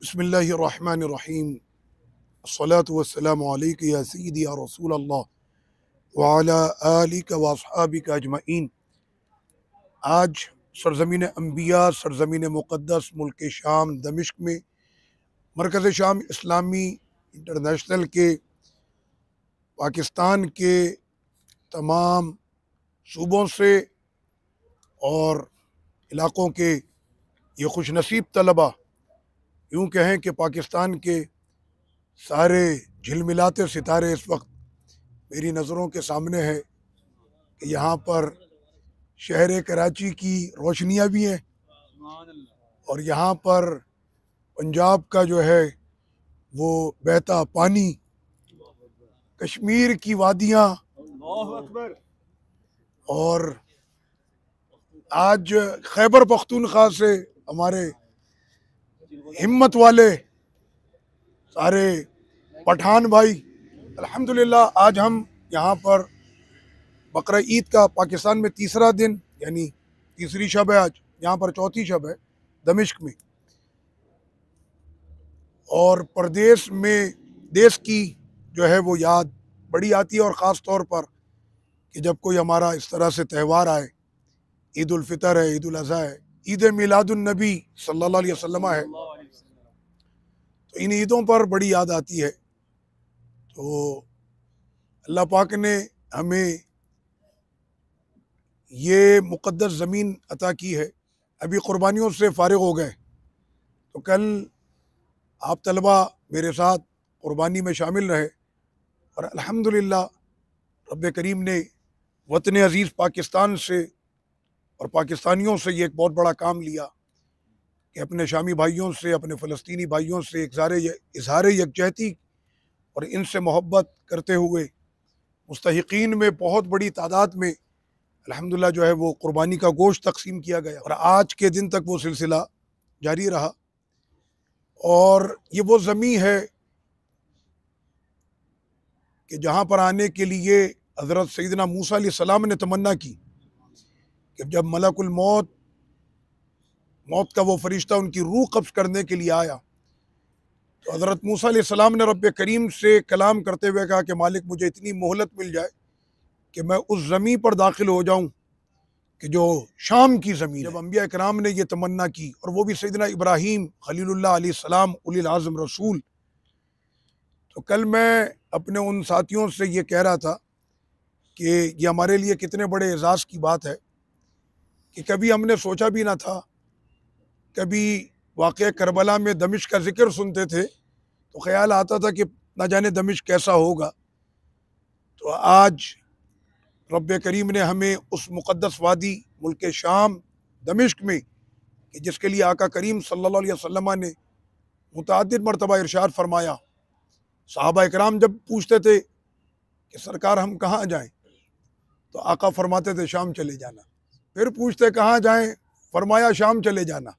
बिस्मिल्लाहिर्रहमानिर्रहीम अस्सलातु वस्सलामु अलैका या सय्यदी या रसूल अल्लाह व अला आलिका व अस्हाबिका अजमईन। आज सरज़मीन अंबिया सरज़मीन मुक़द्दस मुल्क शाम दमिश्क में मरकज़ शाम इस्लामी इंटरनेशनल के पाकिस्तान के तमाम सूबों से और इलाक़ों के ये खुशनसीब तलबा, यूँ कहें कि पाकिस्तान के सारे झिलमिलाते सितारे इस वक्त मेरी नज़रों के सामने है कि यहाँ पर शहर कराची की रोशनियाँ भी हैं और यहाँ पर पंजाब का जो है वो बहता पानी, कश्मीर की वादियाँ, और आज खैबर पख्तूनख्वा से हमारे हिम्मत वाले सारे पठान भाई, अल्हम्दुलिल्लाह आज हम यहाँ पर बकरा ईद का पाकिस्तान में तीसरा दिन यानी तीसरी शब है, आज यहाँ पर चौथी शब है दमिश्क में। और प्रदेश में देश की जो है वो याद बड़ी आती है, और ख़ास तौर पर कि जब कोई हमारा इस तरह से त्यौहार आए, ईद उल फितर है, ईद उल अज़हा है, ईद मिलादुन नबी सल्लल्लाहु अलैहि वसल्लम है, तो इन ईदों पर बड़ी याद आती है। तो अल्लाह पाक ने हमें ये मुक़द्दस ज़मीन अता की है। अभी क़ुरबानियों से फ़ारिग़ हो गए, तो कल आप तलबा मेरे साथ क़ुरबानी में शामिल रहे और अल्हम्दुलिल्लाह रब्बे करीम ने वतन अज़ीज़ पाकिस्तान से और पाकिस्तानियों से ये एक बहुत बड़ा काम लिया कि अपने शामी भाइयों से, अपने फ़लस्तीनी भाइयों से इज़हार यकजहती और इनसे मोहब्बत करते हुए मुस्तहिक़ीन में बहुत बड़ी तादाद में अल्हम्दुलिल्लाह जो है वो क़ुरबानी का गोश्त तक़सीम किया गया और आज के दिन तक वो सिलसिला जारी रहा। और ये वो ज़मीं है कि जहाँ पर आने के लिए हज़रत सैयदना मूसा अलैहिस्सलाम ने तमन्ना की कि जब मलकुल मौत का वो फरिश्ता उनकी रूह कब्ज़ करने के लिए आया, तो हज़रत मूसा अलैहिस्सलाम ने रब्बे करीम से कलाम करते हुए कहा कि मालिक मुझे इतनी मोहलत मिल जाए कि मैं उस ज़मीं पर दाखिल हो जाऊँ कि जो शाम की ज़मीन। जब अंबिया इकराम ने ये तमन्ना की, और वो भी सैयदना इब्राहीम खलीलुल्लाह अलैहिस्सलाम उलिल आज़म रसूल, तो कल मैं अपने उन साथियों से ये कह रहा था कि ये हमारे लिए कितने बड़े एज़ाज़ की बात है कि कभी हमने सोचा भी ना था। कभी वाक़या करबला में दमिश्क का ज़िक्र सुनते थे तो ख़्याल आता था कि ना जाने दमिश्क कैसा होगा। तो आज रब्बे करीम ने हमें उस मुक़द्दस वादी मुल्क शाम दमिश्क में, कि जिसके लिए आका करीम सल्लल्लाहु अलैहि वसल्लम ने मुतअद्दिद मरतबा इरशाद फरमाया, सहाबा इकराम जब पूछते थे कि सरकार हम कहाँ जाएं, तो आका फरमाते थे शाम चले जाना। फिर पूछते कहाँ जाएं, फरमाया शाम चले जाना।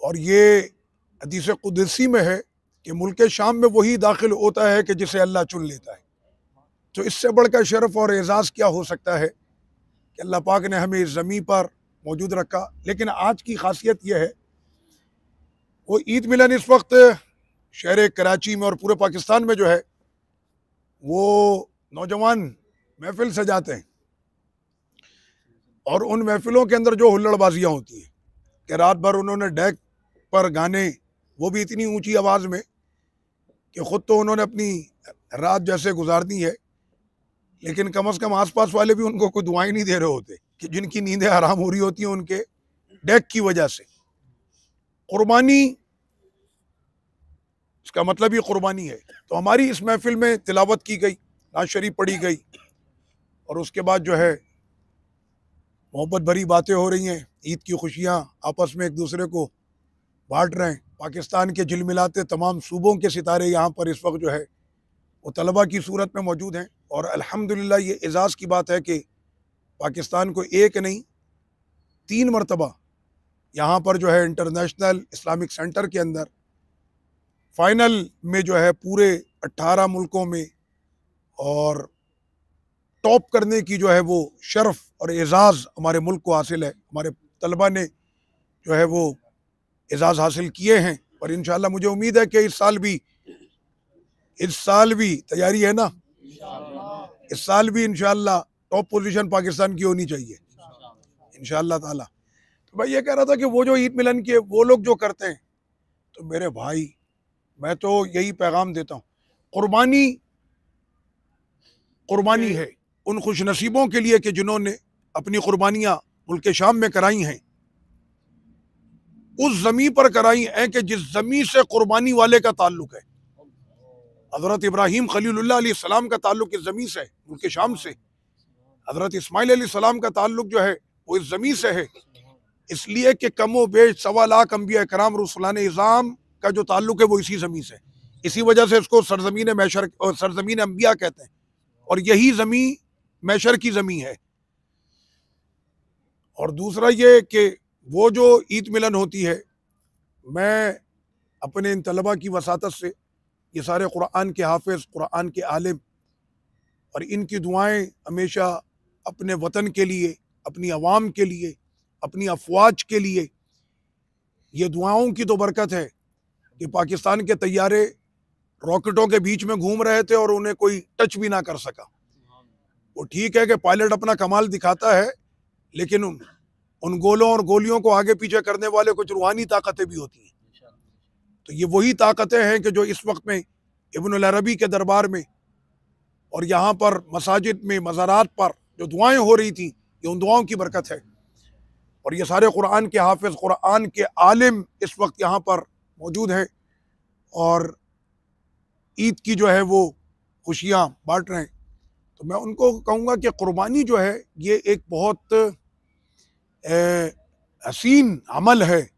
और ये हदीस कुदसी में है कि मुल्क शाम में वही दाखिल होता है कि जिसे अल्लाह चुन लेता है। तो इससे बढ़कर शरफ़ और एज़ाज़ क्या हो सकता है कि अल्लाह पाक ने हमें इस ज़मीन पर मौजूद रखा। लेकिन आज की खासियत यह है, वो ईद मिलन इस वक्त शहर कराची में और पूरे पाकिस्तान में जो है वो नौजवान महफिल सजाते हैं, और उन महफिलों के अंदर जो हुल्लड़बाजियाँ होती हैं कि रात भर उन्होंने डेक पर गाने, वो भी इतनी ऊंची आवाज़ में कि ख़ुद तो उन्होंने अपनी रात जैसे गुजारनी है, लेकिन कम से कम आसपास वाले भी उनको कोई दुआएं नहीं दे रहे होते कि जिनकी नींदें हराम हो रही होती हैं उनके डेक की वजह से। क़ुरबानी, इसका मतलब ही क़ुरबानी है। तो हमारी इस महफिल में तिलावत की गई, नाज़ शरीफ पढ़ी गई, और उसके बाद जो है मोहब्बत भरी बातें हो रही हैं, ईद की खुशियाँ आपस में एक दूसरे को बांट रहे हैं। पाकिस्तान के झिलमिलाते तमाम सूबों के सितारे यहाँ पर इस वक्त जो है वो तलबा की सूरत में मौजूद हैं। और अल्हम्दुलिल्लाह ये एज़ाज़ की बात है कि पाकिस्तान को एक नहीं 3 मरतबा यहाँ पर जो है इंटरनेशनल इस्लामिक सेंटर के अंदर फ़ाइनल में जो है पूरे 18 मुल्कों में और टॉप करने की जो है वो शर्फ़ और एज़ाज़ हमारे मुल्क को हासिल है। हमारे तलबा ने जो है वो एजाज़ हासिल किए हैं। और इंशाअल्लाह मुझे उम्मीद है कि इस साल भी तैयारी है ना, इस साल भी इंशाअल्लाह टॉप पोजीशन पाकिस्तान की होनी चाहिए इंशाअल्लाह ताला। तो भाई ये कह रहा था कि वो जो ईद मिलन के वो लोग जो करते हैं, तो मेरे भाई मैं तो यही पैगाम देता हूँ, कुर्बानी कुर्बानी है उन खुश नसीबों के लिए कि जिन्होंने अपनी कुर्बानियाँ मुल्क शाम में कराई हैं, उस ज़मी पर कराई हैं कि जिस ज़मी से कुर्बानी वाले का ताल्लुक है। हज़रत इब्राहीम खलीलुल्लाह अलैहिस्सलाम का ताल्लुक इस ज़मी से है, मुल्क शाम से। हज़रत इस्माइल अलैहिस्सलाम का ताल्लुक जो है वो इस ज़मी से है, इसलिए कि कमो बेश 1.25 लाख अंबिया कराम रुसलान इज़ाम का जो ताल्लुक है वो इसी ज़मी से। इसी वजह से इसको सरज़मीन मैशर और सरज़मीन अंबिया कहते हैं, और यही ज़मी मैशर की ज़मी है। और दूसरा ये कि वो जो ईद मिलन होती है, मैं अपने इन तलबा की वसातत से, ये सारे कुरान के हाफिज़, कुरान के आलिम, और इनकी दुआएं हमेशा अपने वतन के लिए, अपनी आवाम के लिए, अपनी अफवाज के लिए, ये दुआओं की तो बरकत है कि पाकिस्तान के तैयारे रॉकेटों के बीच में घूम रहे थे और उन्हें कोई टच भी ना कर सका। वो ठीक है कि पायलट अपना कमाल दिखाता है, लेकिन उन गोलों और गोलियों को आगे पीछे करने वाले कुछ रूहानी ताकतें भी होती हैं। तो ये वही ताकतें हैं कि जो इस वक्त में इब्नुल अरबी के दरबार में और यहाँ पर मसाजिद में, मज़ारात पर जो दुआएं हो रही थी, ये उन दुआओं की बरकत है। और ये सारे कुरान के हाफिज़, कुरान के आलिम इस वक्त यहाँ पर मौजूद हैं और ईद की जो है वो खुशियाँ बांट रहे हैं। तो मैं उनको कहूँगा कि कुर्बानी जो है ये एक बहुत हसीन अमल है,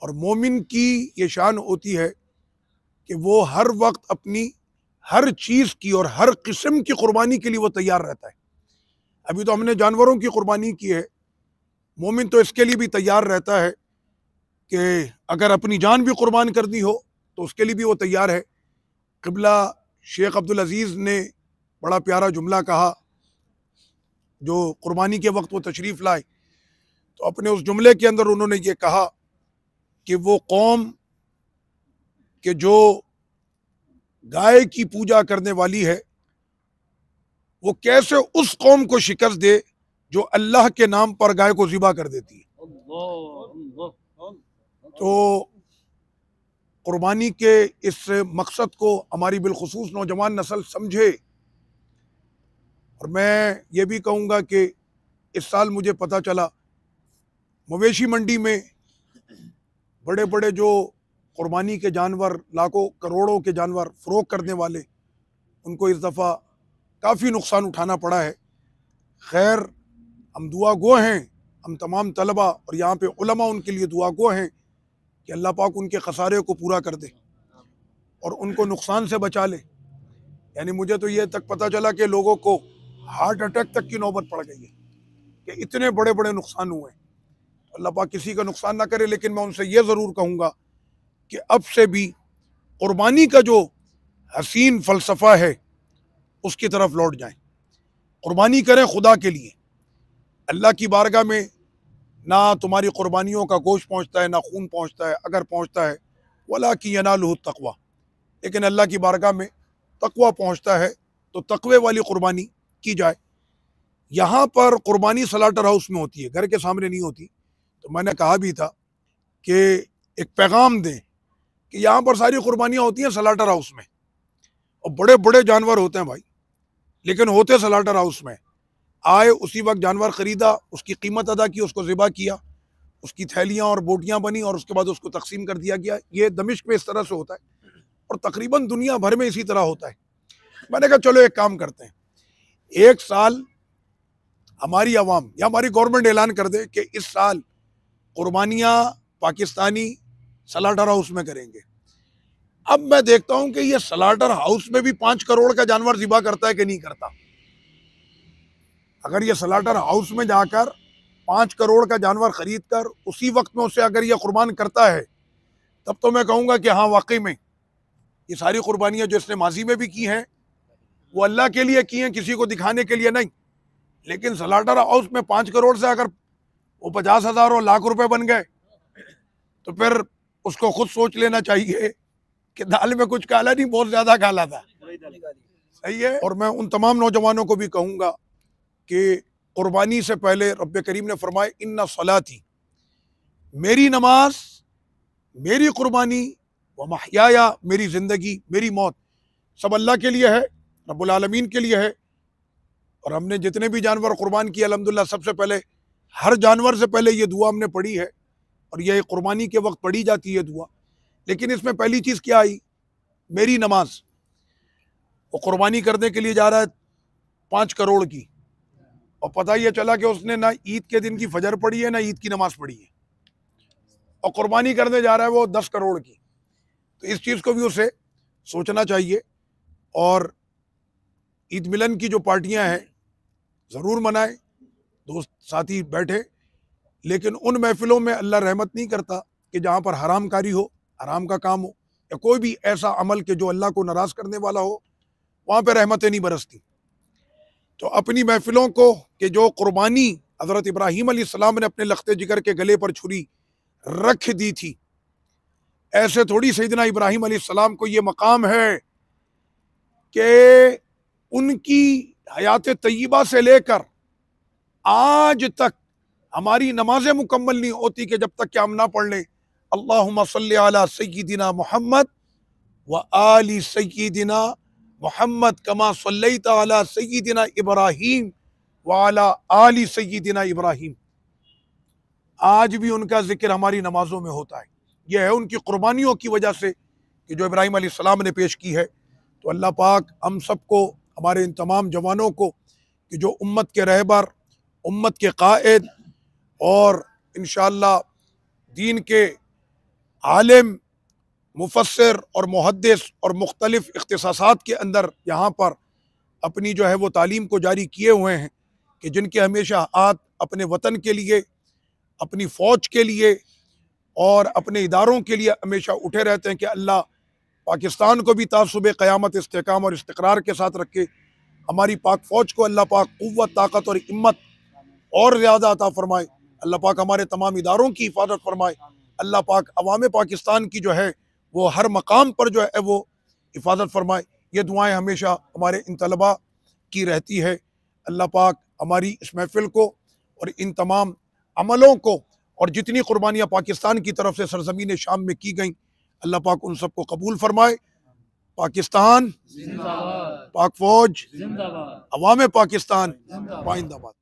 और मोमिन की ये शान होती है कि वो हर वक्त अपनी हर चीज़ की और हर किस्म की कुर्बानी के लिए वो तैयार रहता है। अभी तो हमने जानवरों की कुर्बानी की है, मोमिन तो इसके लिए भी तैयार रहता है कि अगर अपनी जान भी कुर्बान करनी हो तो उसके लिए भी वो तैयार है। क़िबला शेख अब्दुल अज़ीज़ ने बड़ा प्यारा जुमला कहा, जो कुर्बानी के वक्त वो तशरीफ़ लाए, तो अपने उस जुमले के अंदर उन्होंने ये कहा कि वो कौम कि जो गाय की पूजा करने वाली है, वो कैसे उस कौम को शिकस्त दे जो अल्लाह के नाम पर गाय को ज़िबा कर देती है। तो कुर्बानी के इस मकसद को हमारी बिलखुसूस नौजवान नस्ल समझे। और मैं ये भी कहूँगा कि इस साल मुझे पता चला मवेशी मंडी में बड़े बड़े जो कुर्बानी के जानवर, लाखों करोड़ों के जानवर फ़रोख्त करने वाले, उनको इस दफ़ा काफ़ी नुकसान उठाना पड़ा है। खैर, हम दुआ गो हैं, हम तमाम तलबा और यहाँ पे उलमा उनके लिए दुआ गो हैं कि अल्लाह पाक उनके खसारे को पूरा कर दे और उनको नुकसान से बचा ले। यानी मुझे तो ये तक पता चला कि लोगों को हार्ट अटैक तक की नौबत पड़ गई है कि इतने बड़े बड़े नुकसान हुए हैं। अल्लाह पाक किसी का नुकसान ना करे, लेकिन मैं उनसे ये ज़रूर कहूँगा कि अब से भी कुर्बानी का जो हसीन फ़लसफ़ा है उसकी तरफ लौट जाएं। कुर्बानी करें खुदा के लिए। अल्लाह की बारगाह में ना तुम्हारी कुर्बानियों का गोश्त पहुँचता है, ना खून पहुँचता है, अगर पहुँचता है वला की यनालुहु तक़वा, लेकिन अल्लाह की बारगाह में तक़वा पहुँचता है। तो तक़वे वाली कुर्बानी की जाए। यहाँ पर कुर्बानी स्लॉटर हाउस में होती है, घर के सामने नहीं होती। तो मैंने कहा भी था कि एक पैगाम दें कि यहाँ पर सारी कुर्बानियाँ होती हैं स्लॉटर हाउस में, और बड़े बड़े जानवर होते हैं भाई, लेकिन होते स्लॉटर हाउस में। आए, उसी वक्त जानवर ख़रीदा, उसकी कीमत अदा की, उसको ज़िबा किया, उसकी थैलियाँ और बोटियाँ बनी और उसके बाद उसको तकसीम कर दिया गया। ये दमिश्क में इस तरह से होता है और तकरीबन दुनिया भर में इसी तरह होता है। मैंने कहा चलो एक काम करते हैं, एक साल हमारी आवाम या हमारी गवर्नमेंट ऐलान कर दे कि इस साल कुर्बानियाँ पाकिस्तानी स्लॉटर हाउस में करेंगे। अब मैं देखता हूं कि ये स्लॉटर हाउस में भी 5 करोड़ का जानवर ज़िबा करता है कि नहीं करता। अगर ये स्लॉटर हाउस में जाकर 5 करोड़ का जानवर खरीद कर उसी वक्त में उसे अगर ये कुर्बान करता है, तब तो मैं कहूँगा कि हाँ वाकई में ये सारी कुर्बानियाँ जो इसने माजी में भी की हैं वो अल्लाह के लिए की हैं, किसी को दिखाने के लिए नहीं। लेकिन स्लॉटर हाउस में 5 करोड़ से अगर वो 50,000 और लाख रुपए बन गए तो फिर उसको खुद सोच लेना चाहिए कि दाल में कुछ काला नहीं, बहुत ज़्यादा काला था। सही है। और मैं उन तमाम नौजवानों को भी कहूँगा कि कुर्बानी से पहले रब्बे करीम ने फरमाया इन्ना सलाती, मेरी नमाज, मेरी कुर्बानी, व महयाया, मेरी ज़िंदगी, मेरी मौत, सब अल्लाह के लिए है, रब्बुल आलमीन के लिए है। और हमने जितने भी जानवर कुर्बान किए अल्हम्दुलिल्लाह, सबसे पहले हर जानवर से पहले ये दुआ हमने पढ़ी है और ये कुर्बानी के वक्त पढ़ी जाती है दुआ। लेकिन इसमें पहली चीज़ क्या आई? मेरी नमाज। वो कुर्बानी करने के लिए जा रहा है 5 करोड़ की, और पता ये चला कि उसने ना ईद के दिन की फजर पढ़ी है ना ईद की नमाज पढ़ी है, और कुर्बानी करने जा रहा है वो 10 करोड़ की। तो इस चीज़ को भी उसे सोचना चाहिए। और ईद मिलन की जो पार्टियां हैं ज़रूर मनाए, दोस्त साथी बैठे, लेकिन उन महफिलों में अल्लाह रहमत नहीं करता कि जहाँ पर हरामकारी हो, हराम का काम हो, या कोई भी ऐसा अमल के जो अल्लाह को नाराज़ करने वाला हो, वहाँ पर रहमतें नहीं बरसती। तो अपनी महफिलों को कि जो कुर्बानी हज़रत इब्राहीम अलैहिस्सलाम ने अपने लख्ते जिगर के गले पर छुरी रख दी थी, ऐसे थोड़ी सैयदना इब्राहीम अलैहिस्सलाम को ये मकाम है कि उनकी हयात तय्यबा से लेकर आज तक हमारी नमाजें मुकम्मल नहीं होती कि जब तक कि हम ना पढ़ लें अल्लाहुम्मा सल्ली अला सय्यिदिना मुहम्मद व आलि सय्यिदिना मुहम्मद कमा सल्लैता अला सय्यिदिना इब्राहीम व अला आलि सय्यिदिना इब्राहीम। आज भी उनका जिक्र हमारी नमाजों में होता है। यह है उनकी कुर्बानियों की वजह से कि जो इब्राहीम अलैहिस्सलाम ने पेश की है। तो अल्लाह पाक हम सबको, हमारे इन तमाम जवानों को कि जो उम्मत के रहबर, उम्मत के कायद और इंशाअल्लाह दीन के आलिम, मुफस्सिर और मुहद्दिस और मुख्तलिफ इख्तिसासात के अंदर यहाँ पर अपनी जो है वो तालीम को जारी किए हुए हैं, कि जिनके हमेशा हाथ अपने वतन के लिए, अपनी फ़ौज के लिए और अपने इदारों के लिए हमेशा उठे रहते हैं कि अल्लाह पाकिस्तान को भी तासुब क़यामत इस्तेकाम और इस्तिक़रार के साथ रखे। हमारी पाक फ़ौज को अल्लाह पाक क़ुव्वत, ताकत और हिम्मत और ज़्यादा अता फ़रमाए। अल्लाह पाक हमारे तमाम इदारों की हिफाजत फ़रमाए। अल्लाह पाक अवाम पाकिस्तान की जो है वो हर मकाम पर जो है वो हिफाजत फ़रमाए। ये दुआएँ हमेशा हमारे इन तलबा की रहती है। अल्लाह पाक हमारी इस महफ़िल को और इन तमाम अमलों को और जितनी कुर्बानियाँ पाकिस्तान की तरफ से सरज़मीन शाम में की गई, अल्लाह पाक उन सबको कबूल फ़रमाए। पाकिस्तान जिंदाबाद, पाक फ़ौज जिंदाबाद, अवाम पाकिस्तान पाइंदाबाद।